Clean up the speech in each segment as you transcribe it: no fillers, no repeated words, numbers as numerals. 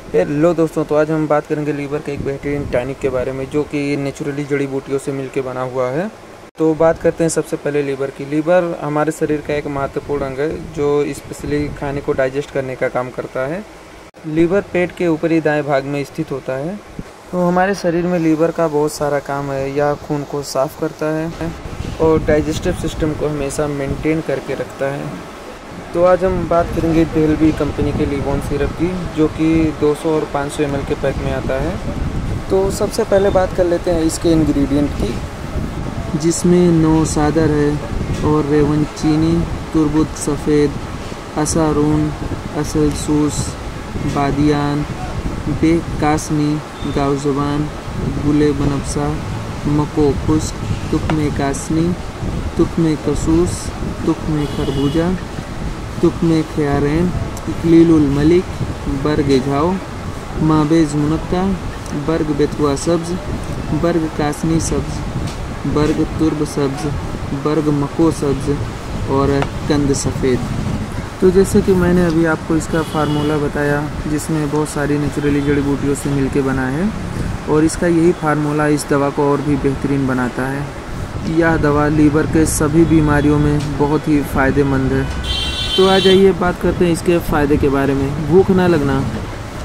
Hello दोस्तों, तो आज हम बात करेंगे लीवर के एक बेहतरीन टॉनिक के बारे में जो कि नेचुरली जड़ी बूटियों से मिलकर बना हुआ है। तो बात करते हैं सबसे पहले लीवर की। लीवर हमारे शरीर का एक महत्वपूर्ण अंग है जो स्पेशली खाने को डाइजेस्ट करने का काम करता है। लीवर पेट के ऊपरी दाएं भाग में स्थित होता है। तो हमारे शरीर में लीवर का बहुत सारा काम है। यह खून को साफ करता है और डाइजेस्टिव सिस्टम को हमेशा मेंटेन करके रखता है। तो आज हम बात करेंगे डेलबी कंपनी के लिबॉन सिरप की, जो कि 200 और 500 ml के पैक में आता है। तो सबसे पहले बात कर लेते हैं इसके इंग्रेडिएंट की, जिसमें 9 सादर है और रेवन चीनी, तुरबुत सफ़ेद, असारून, असल सूस, बादियान, बेक कासनी, गाव ज़बान, गुले बनफसा, मको खुश्क, तुकमे कासनी, तुकमे कसूस, तुकमे खरबूजा, तुकमे ख्यारेन, इकलीलुल मलिक, बर्ग झाओ, माबेज मुनक्का, बर्ग बेथुआ सब्ज़, बर्ग कासनी सब्ज़, बर्ग तुर्ब सब्ज़, बर्ग मको सब्ज़ और कंद सफ़ेद। तो जैसे कि मैंने अभी आपको इसका फार्मूला बताया, जिसमें बहुत सारी नेचुरली जड़ी बूटियों से मिलके बना है और इसका यही फार्मूला इस दवा को और भी बेहतरीन बनाता है। यह दवा लीवर के सभी बीमारियों में बहुत ही फ़ायदेमंद है। तो आ जाइए बात करते हैं इसके फ़ायदे के बारे में। भूख ना लगना।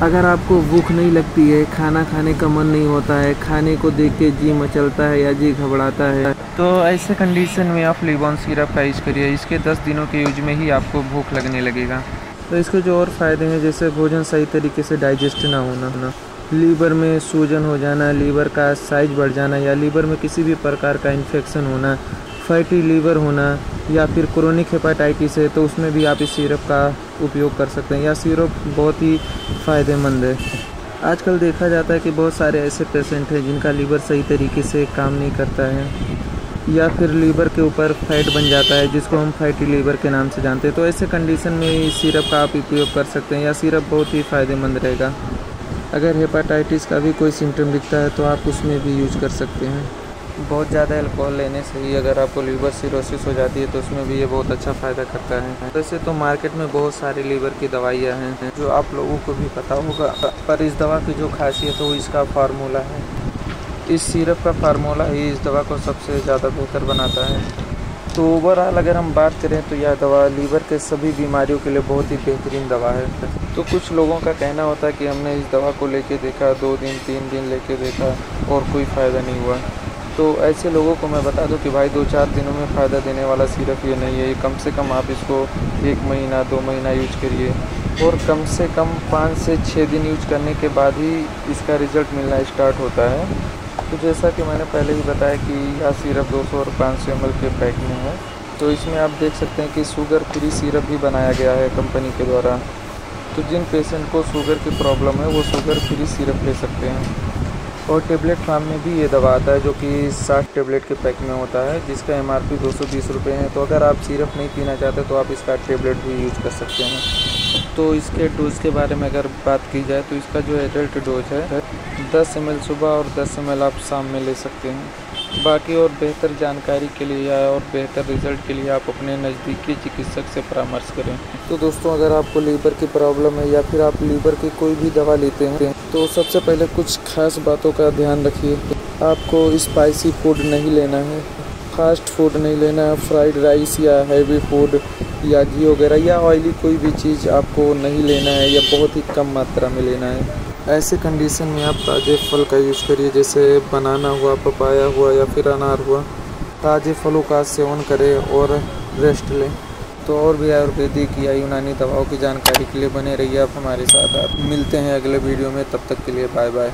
अगर आपको भूख नहीं लगती है, खाना खाने का मन नहीं होता है, खाने को देख के जी मचलता है या जी घबराता है, तो ऐसे कंडीशन में आप लिबॉन सिरप का यूज़ करिए। इसके 10 दिनों के यूज में ही आपको भूख लगने लगेगा। तो इसके जो और फ़ायदे हैं, जैसे भोजन सही तरीके से डाइजेस्ट ना होना, लीवर में सूजन हो जाना, लीवर का साइज बढ़ जाना या लीवर में किसी भी प्रकार का इन्फेक्शन होना, फैटी लीवर होना या फिर क्रोनिक हेपाटाइटिस है, तो उसमें भी आप इस सिरप का उपयोग कर सकते हैं। यह सिरप बहुत ही फ़ायदेमंद है। आजकल देखा जाता है कि बहुत सारे ऐसे पेशेंट हैं जिनका लीवर सही तरीके से काम नहीं करता है या फिर लीवर के ऊपर फैट बन जाता है, जिसको हम फैटी लीवर के नाम से जानते हैं। तो ऐसे कंडीशन में इस सिरप का आप उपयोग कर सकते हैं। यह सिरप बहुत ही फ़ायदेमंद रहेगा। अगर हेपाटाइटिस का भी कोई सिम्टम दिखता है तो आप उसमें भी यूज कर सकते हैं। बहुत ज़्यादा अल्कोहल लेने से ही अगर आपको लीवर सिरोसिस हो जाती है तो उसमें भी ये बहुत अच्छा फ़ायदा करता है। वैसे तो मार्केट में बहुत सारी लीवर की दवाइयाँ हैं जो आप लोगों को भी पता होगा, पर इस दवा की जो खासियत है वो इसका फार्मूला है। इस सिरप का फार्मूला ही इस दवा को सबसे ज़्यादा बेहतर बनाता है। तो ओवरऑल अगर हम बात करें तो यह दवा लीवर के सभी बीमारियों के लिए बहुत ही बेहतरीन दवा है। तो कुछ लोगों का कहना होता है कि हमने इस दवा को लेके देखा, 2 दिन 3 दिन लेके देखा और कोई फ़ायदा नहीं हुआ। तो ऐसे लोगों को मैं बता दूं कि भाई 2-4 दिनों में फ़ायदा देने वाला सिरप ये नहीं है। ये कम से कम आप इसको 1 महीना 2 महीना यूज करिए और कम से कम 5 से 6 दिन यूज करने के बाद ही इसका रिज़ल्ट मिलना स्टार्ट होता है। तो जैसा कि मैंने पहले ही बताया कि यह सिरप 200 और 500 ml के पैक में है। तो इसमें आप देख सकते हैं कि शुगर फ्री सिरप भी बनाया गया है कंपनी के द्वारा। तो जिन पेशेंट को शुगर की प्रॉब्लम है वो शुगर फ्री सिरप ले सकते हैं। और टेबलेट फार्म में भी ये दवा आता है जो कि 60 टेबलेट के पैक में होता है, जिसका MRP 220 रुपये है। तो अगर आप सिरप नहीं पीना चाहते तो आप इसका टेबलेट भी यूज कर सकते हैं। तो इसके डोज के बारे में अगर बात की जाए तो इसका जो एडल्ट डोज है 10 ml सुबह और 10 ml आप शाम में ले सकते हैं। बाकी और बेहतर जानकारी के लिए या और बेहतर रिजल्ट के लिए आप अपने नज़दीकी चिकित्सक से परामर्श करें। तो दोस्तों, अगर आपको लीवर की प्रॉब्लम है या फिर आप लीवर की कोई भी दवा लेते हैं तो सबसे पहले कुछ खास बातों का ध्यान रखिए। आपको स्पाइसी फूड नहीं लेना है, फास्ट फूड नहीं लेना है, फ्राइड राइस या हैवी फूड या घी वगैरह या ऑयली कोई भी चीज़ आपको नहीं लेना है या बहुत ही कम मात्रा में लेना है। ऐसे कंडीशन में आप ताज़े फल का यूज़ करिए, जैसे बनाना हुआ, पपाया हुआ या फिर अनार हुआ। ताज़े फलों का सेवन करें और रेस्ट लें। तो और भी आयुर्वेदिक या यूनानी दवाओं की जानकारी के लिए बने रहिए आप हमारे साथ। आप मिलते हैं अगले वीडियो में, तब तक के लिए बाय बाय।